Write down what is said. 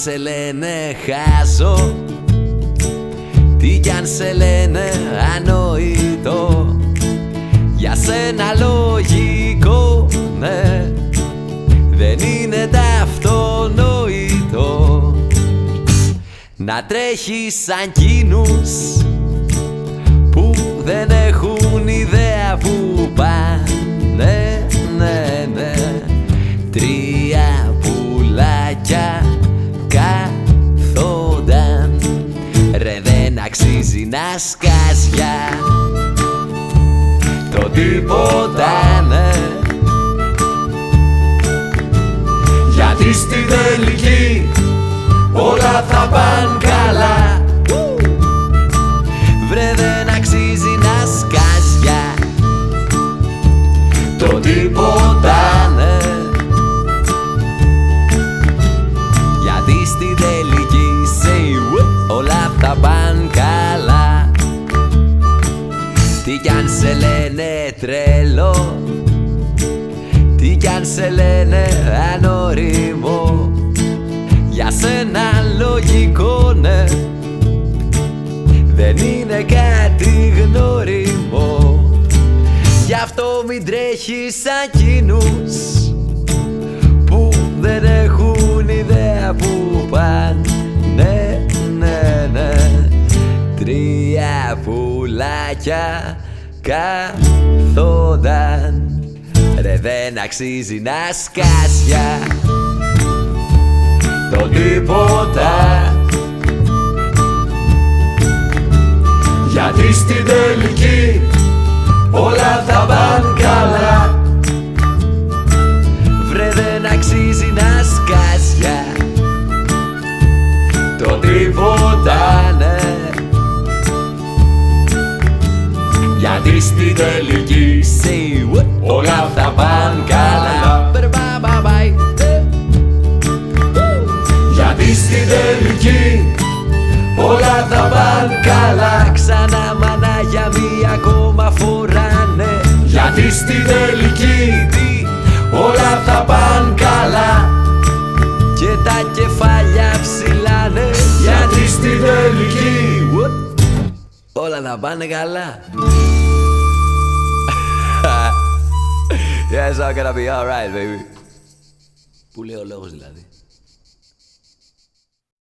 σε λένε χάσω, τι κι αν σε λένε ανοητό, για σένα λογικό, ναι, δεν είναι αυτονόητο να τρέχεις σαν κείνους που δεν έχουν ιδέα που πάνε, ναι, ναι. Τρία πουλάκια καθόνταν, ρε δεν αξίζει να σκάς για το τίποτα, ναι, γιατί στην τελική όλα θα πάνε καλά. Βρε δεν αξίζει να σκάς για το τίποτα, ναι, γιατί στην τελική όλα θα πάνε καλά. Τι κι αν σε λένε τρελό, τι κι αν σε λένε ανώριμο, για σένα λογικό, ναι, δεν είναι κάτι γνώριμο. Γι' αυτό μην τρέχεις σαν κείνους που δεν έχουν ιδέα που πάνε, ναι, ναι, ναι. Τρία πουλάκια καθόνταν, ρε δεν αξίζει να σκάς για το τίποτα, γιατί στην τελική όλα θα πάνε καλά. Βρε δεν αξίζει να σκάς για το τίποτα, ναι, γιατί στην τελική όλα θα πάνε καλά. Γιατί στην τελική όλα θα πάνε καλά. Ξανά μάνα για μία ακόμα φορά, ναι, γιατί στην τελική όλα θα πάνε καλά. Και τα κεφάλια ψηλά, ναι, γιατί στην τελική όλα θα πάνε καλά. Yeah, it's all gonna be alright, baby. Που λέει ο λόγος δηλαδή.